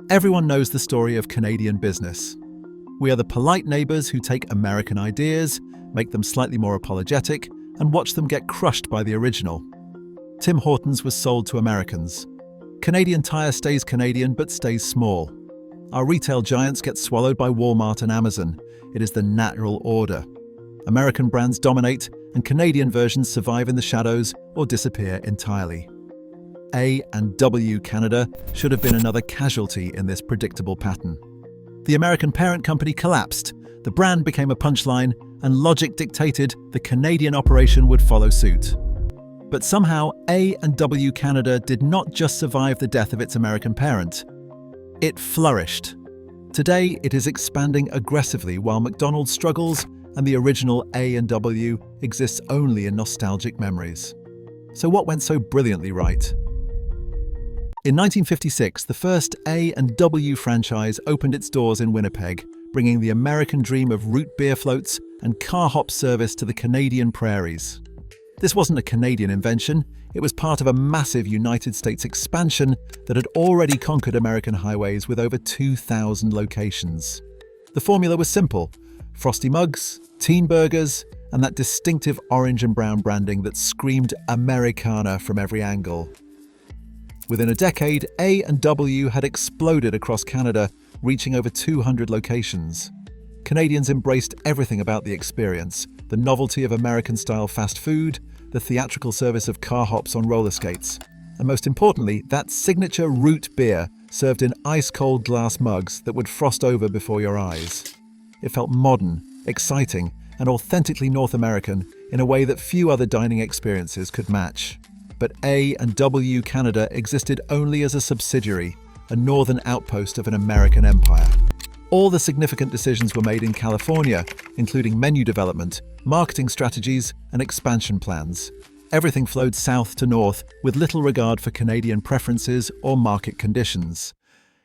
Everyone knows the story of Canadian business. We are the polite neighbors who take American ideas, make them slightly more apologetic, and watch them get crushed by the original. Tim Hortons was sold to Americans. Canadian Tire stays Canadian but stays small. Our retail giants get swallowed by Walmart and Amazon. It is the natural order. American brands dominate, and Canadian versions survive in the shadows or disappear entirely. A&W Canada should have been another casualty in this predictable pattern. The American parent company collapsed, the brand became a punchline, and logic dictated the Canadian operation would follow suit. But somehow, A&W Canada did not just survive the death of its American parent. It flourished. Today, it is expanding aggressively while McDonald's struggles and the original A&W exists only in nostalgic memories. So what went so brilliantly right? In 1956, the first A&W franchise opened its doors in Winnipeg, bringing the American dream of root beer floats and car hop service to the Canadian prairies. This wasn't a Canadian invention, it was part of a massive United States expansion that had already conquered American highways with over 2,000 locations. The formula was simple: frosty mugs, teen burgers, and that distinctive orange and brown branding that screamed Americana from every angle. Within a decade, A&W had exploded across Canada, reaching over 200 locations. Canadians embraced everything about the experience: the novelty of American-style fast food, the theatrical service of car hops on roller skates, and most importantly, that signature root beer served in ice-cold glass mugs that would frost over before your eyes. It felt modern, exciting, and authentically North American in a way that few other dining experiences could match. But A&W Canada existed only as a subsidiary, a northern outpost of an American empire. All the significant decisions were made in California, including menu development, marketing strategies, and expansion plans. Everything flowed south to north with little regard for Canadian preferences or market conditions.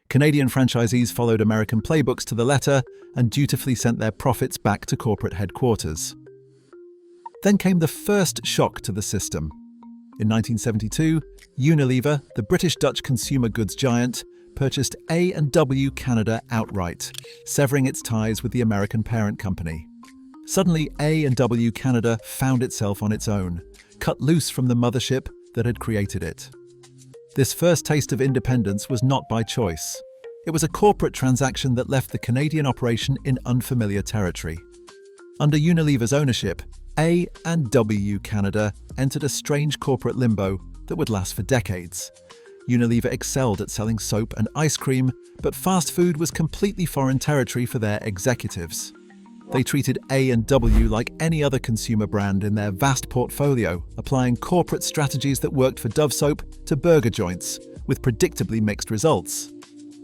Canadian franchisees followed American playbooks to the letter and dutifully sent their profits back to corporate headquarters. Then came the first shock to the system. In 1972, Unilever, the British-Dutch consumer goods giant, purchased A&W Canada outright, severing its ties with the American parent company. Suddenly, A&W Canada found itself on its own, cut loose from the mothership that had created it. This first taste of independence was not by choice. It was a corporate transaction that left the Canadian operation in unfamiliar territory. Under Unilever's ownership, A&W Canada entered a strange corporate limbo that would last for decades. Unilever excelled at selling soap and ice cream, but fast food was completely foreign territory for their executives. They treated A&W like any other consumer brand in their vast portfolio, applying corporate strategies that worked for Dove soap to burger joints, with predictably mixed results.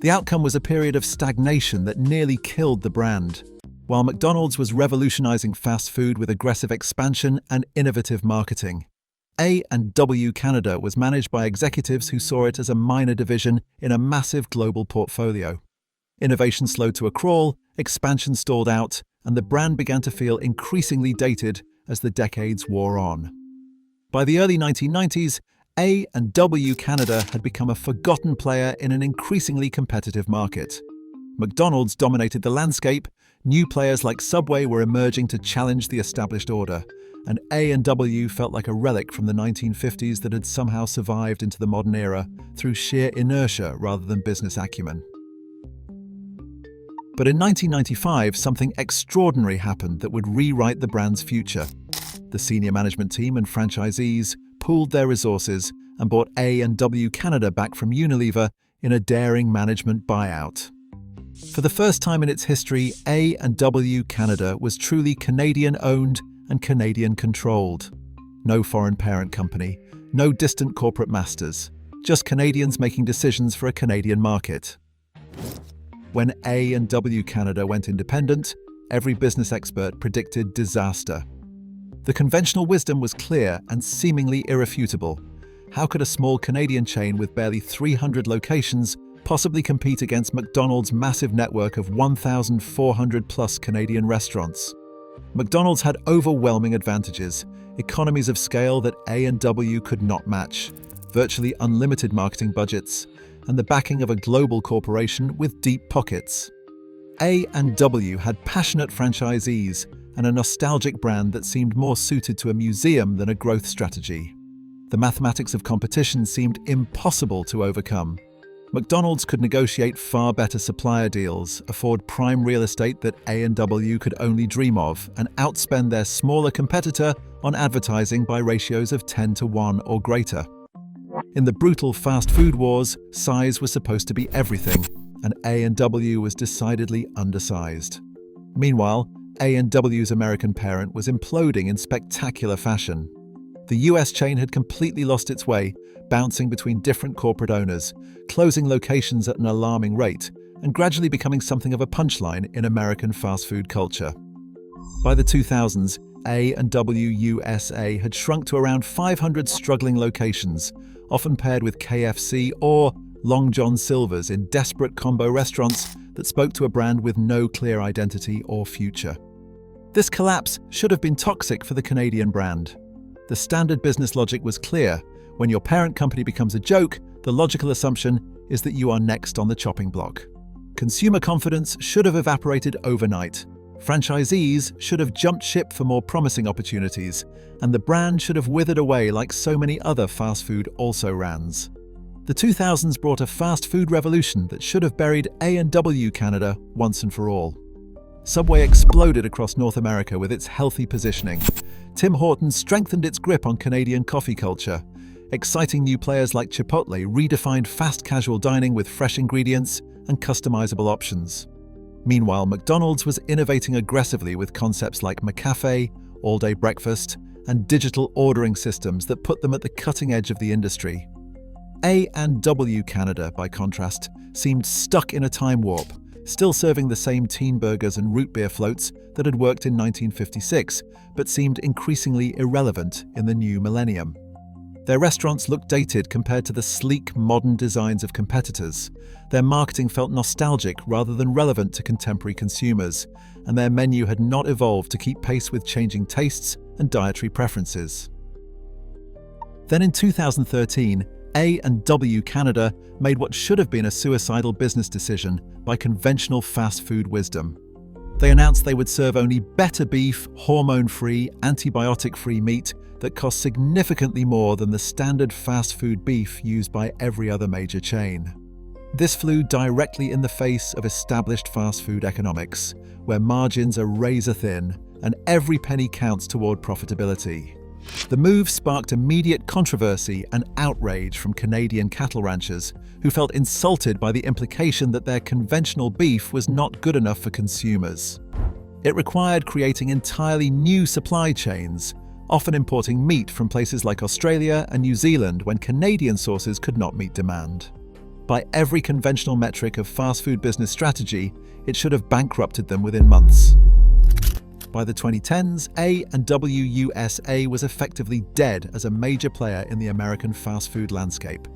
The outcome was a period of stagnation that nearly killed the brand. While McDonald's was revolutionizing fast food with aggressive expansion and innovative marketing, A&W Canada was managed by executives who saw it as a minor division in a massive global portfolio. Innovation slowed to a crawl, expansion stalled out, and the brand began to feel increasingly dated as the decades wore on. By the early 1990s, A&W Canada had become a forgotten player in an increasingly competitive market. McDonald's dominated the landscape, new players like Subway were emerging to challenge the established order, and A&W felt like a relic from the 1950s that had somehow survived into the modern era through sheer inertia rather than business acumen. But in 1995, something extraordinary happened that would rewrite the brand's future. The senior management team and franchisees pooled their resources and bought A&W Canada back from Unilever in a daring management buyout. For the first time in its history, A&W Canada was truly Canadian-owned and Canadian-controlled. No foreign parent company, no distant corporate masters, just Canadians making decisions for a Canadian market. When A&W Canada went independent, every business expert predicted disaster. The conventional wisdom was clear and seemingly irrefutable. How could a small Canadian chain with barely 300 locations possibly compete against McDonald's massive network of 1,400-plus Canadian restaurants? McDonald's had overwhelming advantages, economies of scale that A&W could not match, virtually unlimited marketing budgets, and the backing of a global corporation with deep pockets. A&W had passionate franchisees and a nostalgic brand that seemed more suited to a museum than a growth strategy. The mathematics of competition seemed impossible to overcome. McDonald's could negotiate far better supplier deals, afford prime real estate that A&W could only dream of, and outspend their smaller competitor on advertising by ratios of 10-1 or greater. In the brutal fast food wars, size was supposed to be everything, and A&W was decidedly undersized. Meanwhile, A&W's American parent was imploding in spectacular fashion. The US chain had completely lost its way, bouncing between different corporate owners, closing locations at an alarming rate, and gradually becoming something of a punchline in American fast food culture. By the 2000s, A&W USA had shrunk to around 500 struggling locations, often paired with KFC or Long John Silver's in desperate combo restaurants that spoke to a brand with no clear identity or future. This collapse should have been toxic for the Canadian brand. The standard business logic was clear. When your parent company becomes a joke, the logical assumption is that you are next on the chopping block. Consumer confidence should have evaporated overnight. Franchisees should have jumped ship for more promising opportunities, and the brand should have withered away like so many other fast food also-rans. The 2000s brought a fast food revolution that should have buried A&W Canada once and for all. Subway exploded across North America with its healthy positioning. Tim Hortons strengthened its grip on Canadian coffee culture. Exciting new players like Chipotle redefined fast casual dining with fresh ingredients and customizable options. Meanwhile, McDonald's was innovating aggressively with concepts like McCafe, all-day breakfast, and digital ordering systems that put them at the cutting edge of the industry. A&W Canada, by contrast, seemed stuck in a time warp, still serving the same teen burgers and root beer floats that had worked in 1956, but seemed increasingly irrelevant in the new millennium. Their restaurants looked dated compared to the sleek, modern designs of competitors. Their marketing felt nostalgic rather than relevant to contemporary consumers, and their menu had not evolved to keep pace with changing tastes and dietary preferences. Then in 2013, A&W Canada made what should have been a suicidal business decision by conventional fast food wisdom. They announced they would serve only better beef, hormone-free, antibiotic-free meat that cost significantly more than the standard fast food beef used by every other major chain. This flew directly in the face of established fast food economics, where margins are razor-thin and every penny counts toward profitability. The move sparked immediate controversy and outrage from Canadian cattle ranchers, who felt insulted by the implication that their conventional beef was not good enough for consumers. It required creating entirely new supply chains, often importing meat from places like Australia and New Zealand when Canadian sources could not meet demand. By every conventional metric of fast food business strategy, it should have bankrupted them within months. By the 2010s, A&W USA was effectively dead as a major player in the American fast food landscape.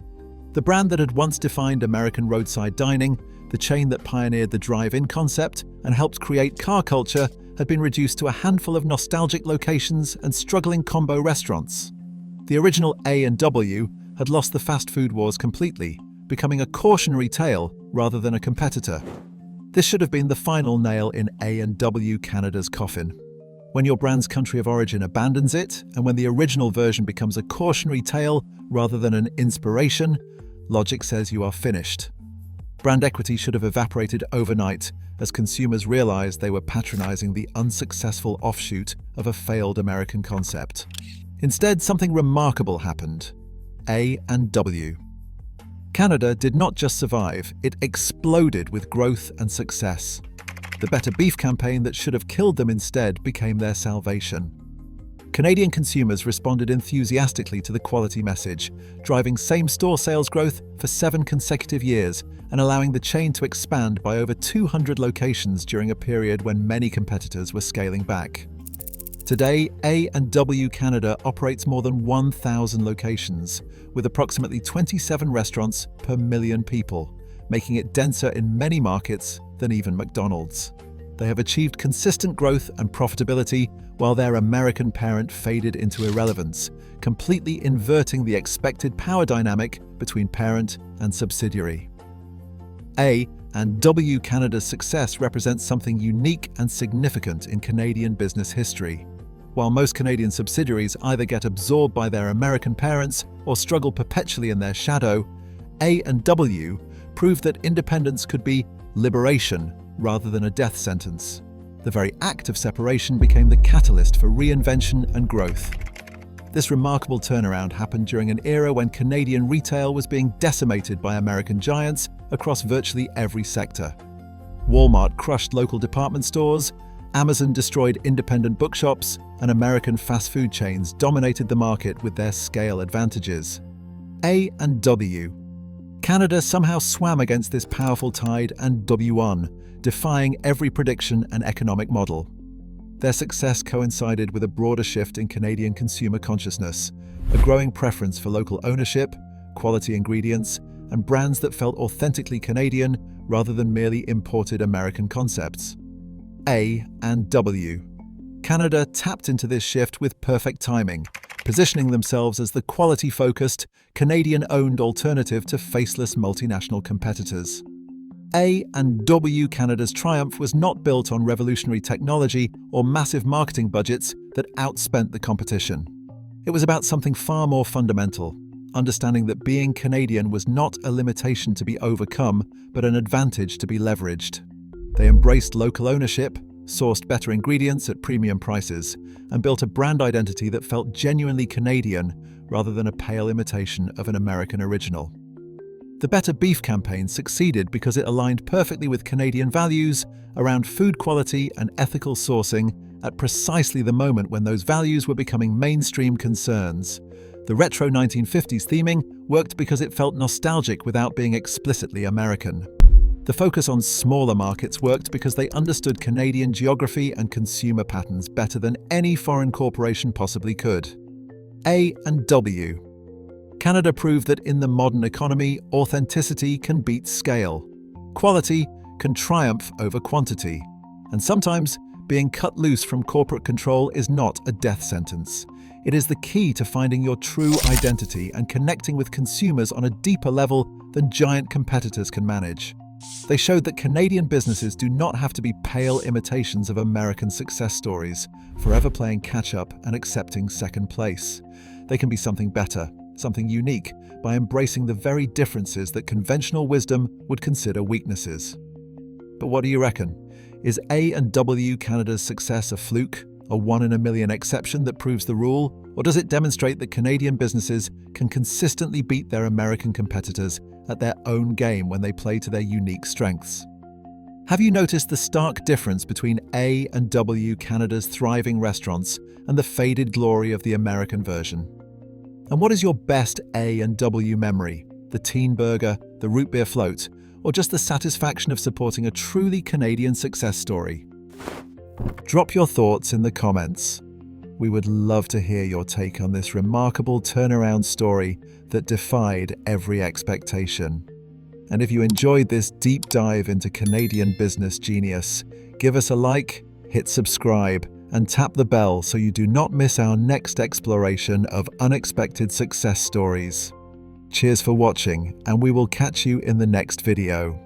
The brand that had once defined American roadside dining, the chain that pioneered the drive-in concept and helped create car culture, had been reduced to a handful of nostalgic locations and struggling combo restaurants. The original A&W had lost the fast food wars completely, becoming a cautionary tale rather than a competitor. This should have been the final nail in A&W Canada's coffin. When your brand's country of origin abandons it, and when the original version becomes a cautionary tale rather than an inspiration, logic says you are finished. Brand equity should have evaporated overnight as consumers realized they were patronizing the unsuccessful offshoot of a failed American concept. Instead, something remarkable happened. A&W. Canada did not just survive, it exploded with growth and success. The Better Beef campaign that should have killed them instead became their salvation. Canadian consumers responded enthusiastically to the quality message, driving same-store sales growth for 7 consecutive years and allowing the chain to expand by over 200 locations during a period when many competitors were scaling back. Today, A&W Canada operates more than 1,000 locations, with approximately 27 restaurants per million people, making it denser in many markets than even McDonald's. They have achieved consistent growth and profitability while their American parent faded into irrelevance, completely inverting the expected power dynamic between parent and subsidiary. A&W Canada's success represents something unique and significant in Canadian business history. While most Canadian subsidiaries either get absorbed by their American parents or struggle perpetually in their shadow, A&W proved that independence could be liberation rather than a death sentence. The very act of separation became the catalyst for reinvention and growth. This remarkable turnaround happened during an era when Canadian retail was being decimated by American giants across virtually every sector. Walmart crushed local department stores, Amazon destroyed independent bookshops, and American fast food chains dominated the market with their scale advantages. A&W Canada somehow swam against this powerful tide and won, defying every prediction and economic model. Their success coincided with a broader shift in Canadian consumer consciousness, a growing preference for local ownership, quality ingredients, and brands that felt authentically Canadian rather than merely imported American concepts. A&W Canada tapped into this shift with perfect timing, positioning themselves as the quality-focused, Canadian-owned alternative to faceless multinational competitors. A&W Canada's triumph was not built on revolutionary technology or massive marketing budgets that outspent the competition. It was about something far more fundamental, understanding that being Canadian was not a limitation to be overcome, but an advantage to be leveraged. They embraced local ownership, sourced better ingredients at premium prices, and built a brand identity that felt genuinely Canadian rather than a pale imitation of an American original. The Better Beef campaign succeeded because it aligned perfectly with Canadian values around food quality and ethical sourcing at precisely the moment when those values were becoming mainstream concerns. The retro 1950s theming worked because it felt nostalgic without being explicitly American. The focus on smaller markets worked because they understood Canadian geography and consumer patterns better than any foreign corporation possibly could. A&W Canada proved that in the modern economy, authenticity can beat scale. Quality can triumph over quantity. And sometimes, being cut loose from corporate control is not a death sentence. It is the key to finding your true identity and connecting with consumers on a deeper level than giant competitors can manage. They showed that Canadian businesses do not have to be pale imitations of American success stories, forever playing catch-up and accepting second place. They can be something better, something unique, by embracing the very differences that conventional wisdom would consider weaknesses. But what do you reckon? Is A&W Canada's success a fluke, a one-in-a-million exception that proves the rule, or does it demonstrate that Canadian businesses can consistently beat their American competitors at their own game when they play to their unique strengths? Have you noticed the stark difference between A&W Canada's thriving restaurants and the faded glory of the American version? And what is your best A&W memory? The teen burger, the root beer float, or just the satisfaction of supporting a truly Canadian success story? Drop your thoughts in the comments. We would love to hear your take on this remarkable turnaround story that defied every expectation. And if you enjoyed this deep dive into Canadian business genius, give us a like, hit subscribe, and tap the bell so you do not miss our next exploration of unexpected success stories. Cheers for watching, and we will catch you in the next video.